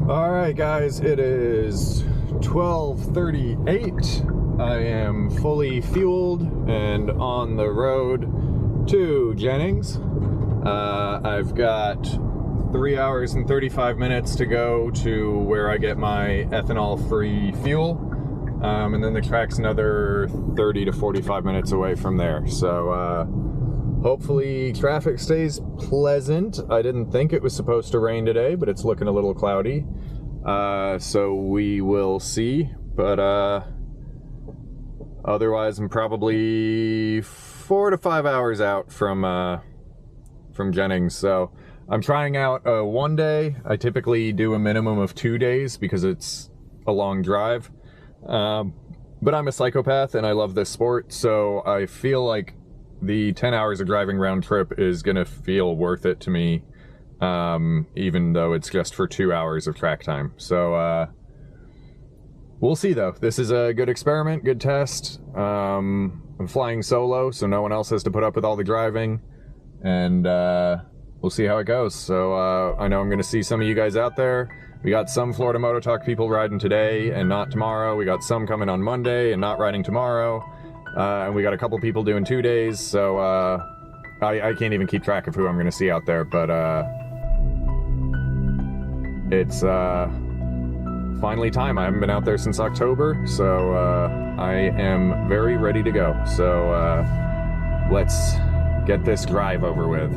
Alright guys, it is 12:38. I am fully fueled and on the road to Jennings. I've got 3 hours and 35 minutes to go to where I get my ethanol-free fuel. And then the track's another 30 to 45 minutes away from there. So hopefully traffic stays pleasant. I didn't think it was supposed to rain today, but it's looking a little cloudy. So we will see. But otherwise, I'm probably 4 to 5 hours out from Jennings. So I'm trying out one day. I typically do a minimum of 2 days because it's a long drive. But I'm a psychopath and I love this sport, so I feel like the 10 hours of driving round trip is gonna feel worth it to me, even though it's just for 2 hours of track time. So we'll see though. This is a good experiment, good test. I'm flying solo, so no one else has to put up with all the driving, and we'll see how it goes. So I know I'm gonna see some of you guys out there. We got some Florida Moto Talk people riding today and not tomorrow. We got some coming on Monday and not riding tomorrow. And we got a couple people doing 2 days, so I can't even keep track of who I'm going to see out there, but it's finally time. I haven't been out there since October, so I am very ready to go. So let's get this drive over with.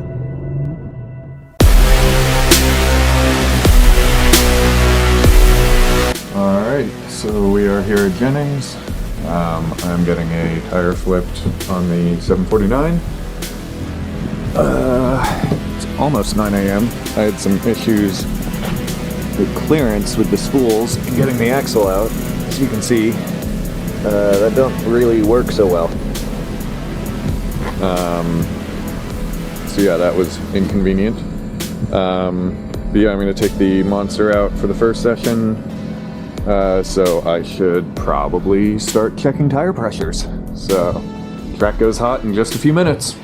Alright, so we are here at Jennings. I'm getting a tire flipped on the 749. It's almost 9 a.m. I had some issues with clearance with the spools and getting the axle out. As you can see, that don't really work so well. So yeah, that was inconvenient. But yeah, I'm going to take the Monster out for the first session. So I should probably start checking tire pressures. So, track goes hot in just a few minutes.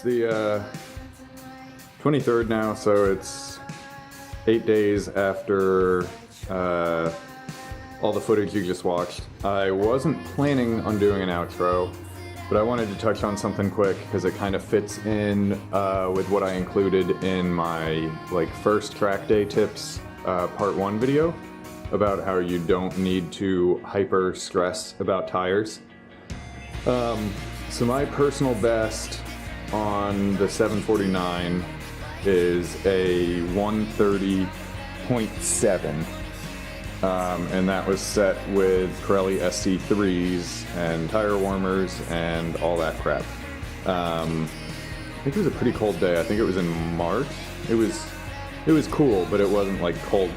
It's the 23rd now, so it's 8 days after all the footage you just watched. I wasn't planning on doing an outro, but I wanted to touch on something quick because it kind of fits in with what I included in my first track day tips part 1 video about how you don't need to hyper stress about tires. So my personal best on the 749 is a 130.7. And that was set with Pirelli SC3s and tire warmers and all that crap. I think it was a pretty cold day. I think it was in March. It was cool, but it wasn't like cold.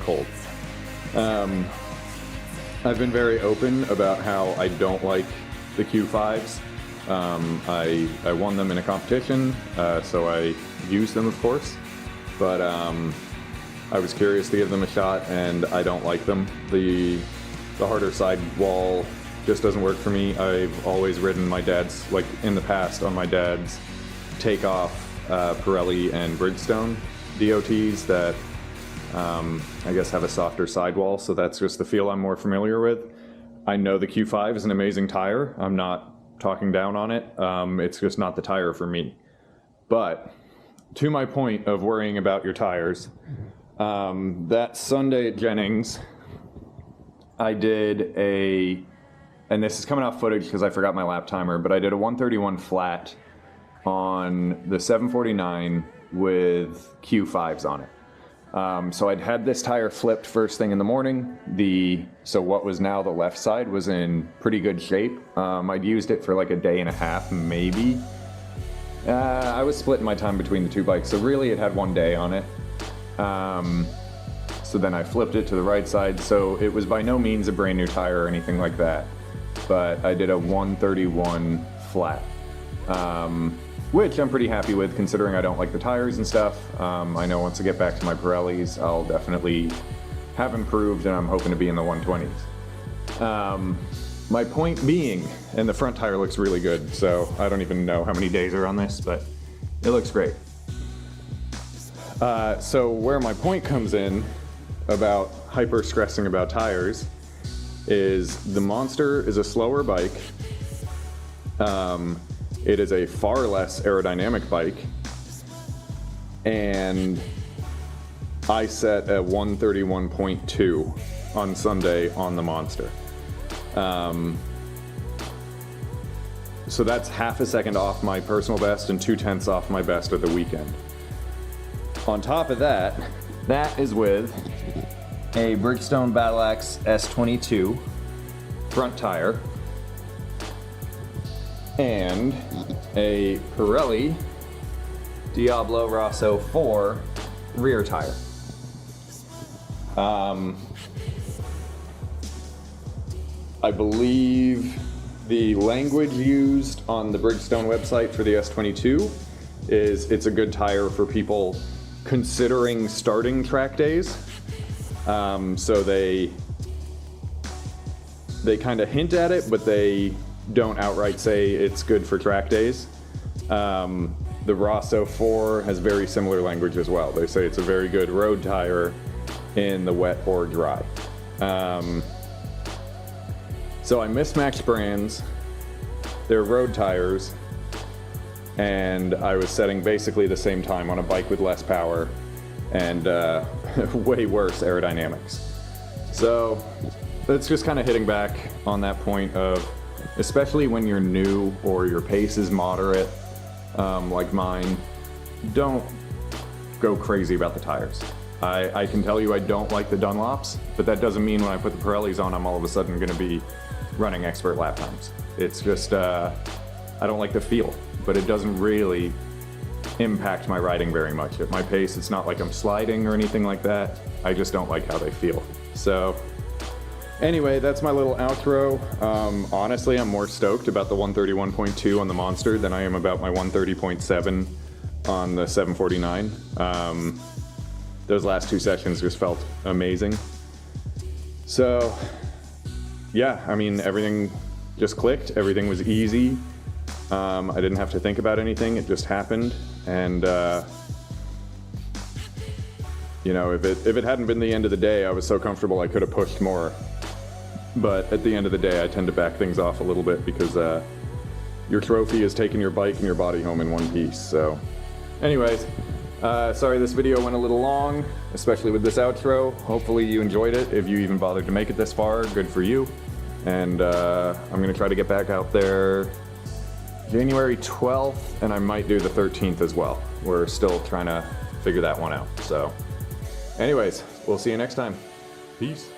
I've been very open about how I don't like the Q5s. I won them in a competition, so I used them, of course, but I was curious to give them a shot, and I don't like them. The harder sidewall just doesn't work for me. I've always ridden my dad's, in the past, on my dad's takeoff Pirelli and Bridgestone DOTs that I guess have a softer sidewall, so that's just the feel I'm more familiar with. I know the Q5 is an amazing tire. I'm not talking down on it. It's just not the tire for me. But to my point of worrying about your tires, that Sunday at Jennings, I did and this is coming off footage because I forgot my lap timer, but I did a 131 flat on the 749 with Q5s on it. So I'd had this tire flipped first thing in the morning. So what was now the left side was in pretty good shape. I'd used it for a day and a half, maybe. I was splitting my time between the two bikes, so really it had 1 day on it. So then I flipped it to the right side, so it was by no means a brand new tire or anything like that. But I did a 131 flat. Which I'm pretty happy with, considering I don't like the tires and stuff. I know once I get back to my Pirellis, I'll definitely have improved, and I'm hoping to be in the 120s. My point being, and the front tire looks really good, so I don't even know how many days are on this, but it looks great. So where my point comes in about hyper stressing about tires is the Monster is a slower bike. It is a far less aerodynamic bike, and I set a 131.2 on Sunday on the Monster. So that's half a second off my personal best and 0.2 off my best of the weekend. On top of that, that is with a Bridgestone Battle Axe S22 front tire and a Pirelli Diablo Rosso 4 rear tire. I believe the language used on the Bridgestone website for the S22 is it's a good tire for people considering starting track days. So they kind of hint at it, but they don't outright say it's good for track days. The Rosso 4 has very similar language as well. They say it's a very good road tire in the wet or dry. So I mismatched brands, they're road tires, and I was setting basically the same time on a bike with less power and way worse aerodynamics. So that's just kind of hitting back on that point of, especially when you're new or your pace is moderate, like mine, don't go crazy about the tires. I can tell you I don't like the Dunlops, but that doesn't mean when I put the Pirellis on, I'm all of a sudden going to be running expert lap times. It's just, I don't like the feel, but it doesn't really impact my riding very much. At my pace, it's not like I'm sliding or anything like that. I just don't like how they feel. So anyway, that's my little outro. Honestly, I'm more stoked about the 131.2 on the Monster than I am about my 130.7 on the 749. Those last two sessions just felt amazing. So yeah, I mean, everything just clicked. Everything was easy. I didn't have to think about anything, it just happened, and you know, if it hadn't been the end of the day, I was so comfortable I could have pushed more. But at the end of the day, I tend to back things off a little bit because your trophy is taking your bike and your body home in one piece. So anyways, sorry this video went a little long, especially with this outro. Hopefully you enjoyed it. If you even bothered to make it this far, good for you. And I'm gonna try to get back out there January 12th, and I might do the 13th as well. We're still trying to figure that one out. So anyways, we'll see you next time. Peace.